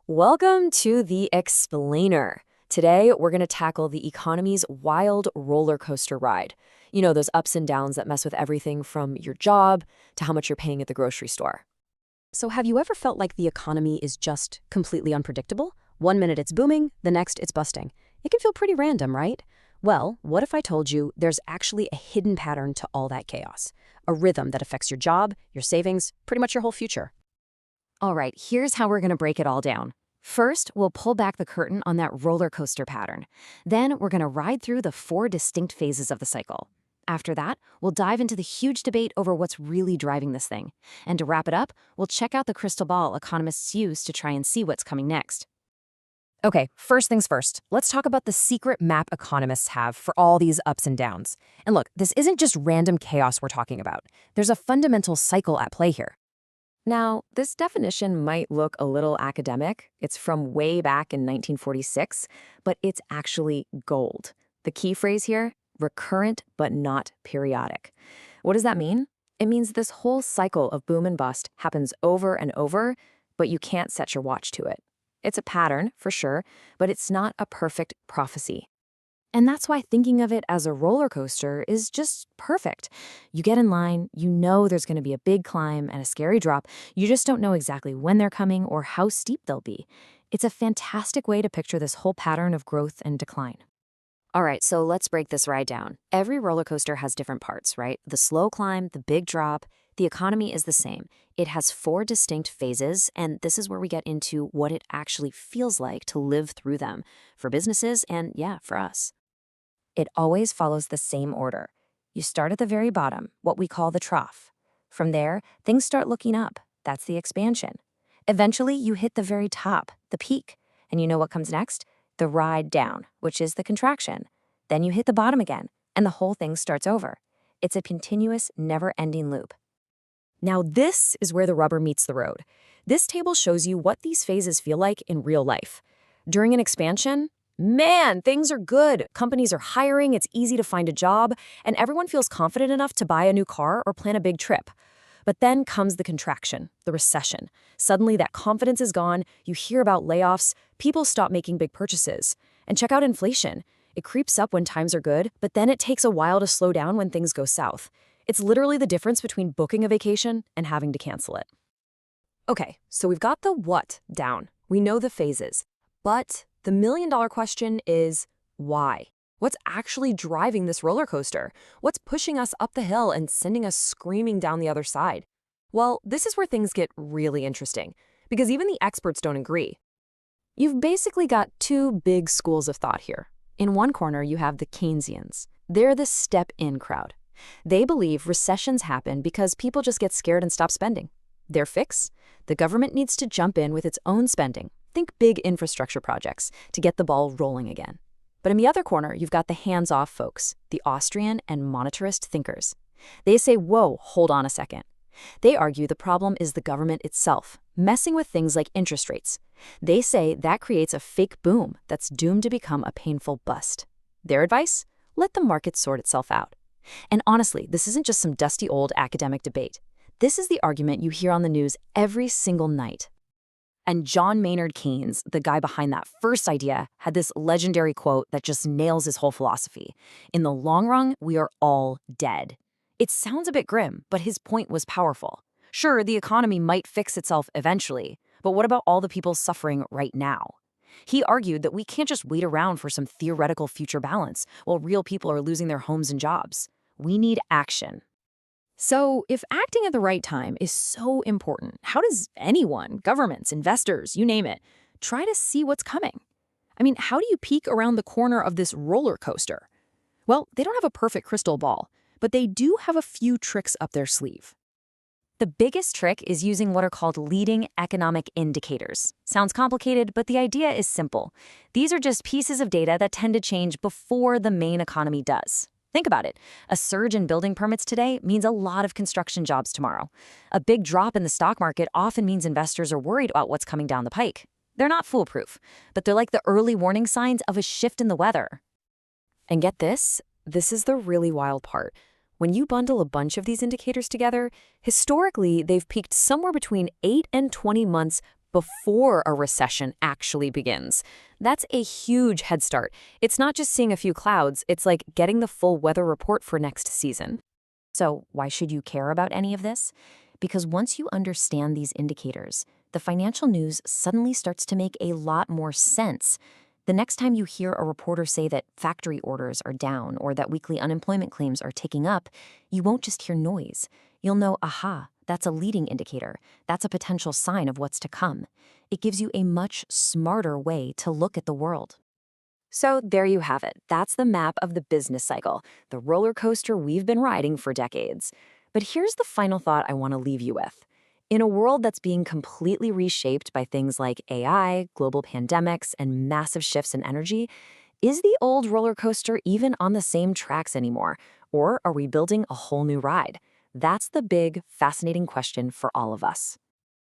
Welcome to The Explainer. Today, we're going to tackle the economy's wild roller coaster ride. You know, those ups and downs that mess with everything from your job to how much you're paying at the grocery store. So have you ever felt like the economy is just completely unpredictable? One minute it's booming, the next it's busting. It can feel pretty random, right? Well, what if I told you there's actually a hidden pattern to all that chaos? A rhythm that affects your job, your savings, pretty much your whole future. All right, here's how we're going to break it all down. First, we'll pull back the curtain on that roller coaster pattern. Then, we're going to ride through the 4 distinct phases of the cycle. After that, we'll dive into the huge debate over what's really driving this thing. And to wrap it up, we'll check out the crystal ball economists use to try and see what's coming next. Okay, first things first, let's talk about the secret map economists have for all these ups and downs. And look, this isn't just random chaos we're talking about. There's a fundamental cycle at play here. Now, this definition might look a little academic. It's from way back in 1946, but it's actually gold. The key phrase here, recurrent but not periodic. What does that mean? It means this whole cycle of boom and bust happens over and over, but you can't set your watch to it. It's a pattern, for sure, but it's not a perfect prophecy. And that's why thinking of it as a roller coaster is just perfect. You get in line, you know there's going to be a big climb and a scary drop. You just don't know exactly when they're coming or how steep they'll be. It's a fantastic way to picture this whole pattern of growth and decline. All right, so let's break this ride down. Every roller coaster has different parts, right? The slow climb, the big drop. The economy is the same. It has 4 distinct phases, and this is where we get into what it actually feels like to live through them for businesses and, yeah, for us. It always follows the same order. You start at the very bottom, what we call the trough. From there, things start looking up. That's the expansion. Eventually, you hit the very top, the peak. And you know what comes next? The ride down, which is the contraction. Then you hit the bottom again, and the whole thing starts over. It's a continuous, never-ending loop. Now, this is where the rubber meets the road. This table shows you what these phases feel like in real life. During an expansion, man, things are good. Companies are hiring, it's easy to find a job, and everyone feels confident enough to buy a new car or plan a big trip. But then comes the contraction, the recession. Suddenly that confidence is gone, you hear about layoffs, people stop making big purchases. And check out inflation. It creeps up when times are good, but then it takes a while to slow down when things go south. It's literally the difference between booking a vacation and having to cancel it. Okay, so we've got the what down. We know the phases. But the million-dollar question is, why? What's actually driving this roller coaster? What's pushing us up the hill and sending us screaming down the other side? Well, this is where things get really interesting, because even the experts don't agree. You've basically got 2 big schools of thought here. In one corner, you have the Keynesians. They're the step-in crowd. They believe recessions happen because people just get scared and stop spending. Their fix? The government needs to jump in with its own spending. Think big infrastructure projects to get the ball rolling again. But in the other corner, you've got the hands-off folks, the Austrian and monetarist thinkers. They say, whoa, hold on a second. They argue the problem is the government itself, messing with things like interest rates. They say that creates a fake boom that's doomed to become a painful bust. Their advice? Let the market sort itself out. And honestly, this isn't just some dusty old academic debate. This is the argument you hear on the news every single night. And John Maynard Keynes, the guy behind that first idea, had this legendary quote that just nails his whole philosophy. In the long run, we are all dead. It sounds a bit grim, but his point was powerful. Sure, the economy might fix itself eventually, but what about all the people suffering right now? He argued that we can't just wait around for some theoretical future balance while real people are losing their homes and jobs. We need action. So, if acting at the right time is so important, how does anyone, governments, investors, you name it, try to see what's coming? I mean, how do you peek around the corner of this roller coaster? Well, they don't have a perfect crystal ball, but they do have a few tricks up their sleeve. The biggest trick is using what are called leading economic indicators. Sounds complicated, but the idea is simple. These are just pieces of data that tend to change before the main economy does. Think about it. A surge in building permits today means a lot of construction jobs tomorrow. A big drop in the stock market often means investors are worried about what's coming down the pike. They're not foolproof, but they're like the early warning signs of a shift in the weather. And get this is the really wild part. When you bundle a bunch of these indicators together, historically, they've peaked somewhere between 8 and 20 months before a recession actually begins. That's a huge head start. It's not just seeing a few clouds, it's like getting the full weather report for next season. So, why should you care about any of this? Because once you understand these indicators, the financial news suddenly starts to make a lot more sense. The next time you hear a reporter say that factory orders are down or that weekly unemployment claims are ticking up, you won't just hear noise. You'll know, aha, that's a leading indicator. That's a potential sign of what's to come. It gives you a much smarter way to look at the world. So there you have it. That's the map of the business cycle, the roller coaster we've been riding for decades. But here's the final thought I want to leave you with. In a world that's being completely reshaped by things like AI, global pandemics, and massive shifts in energy, is the old roller coaster even on the same tracks anymore? Or are we building a whole new ride? That's the big, fascinating question for all of us.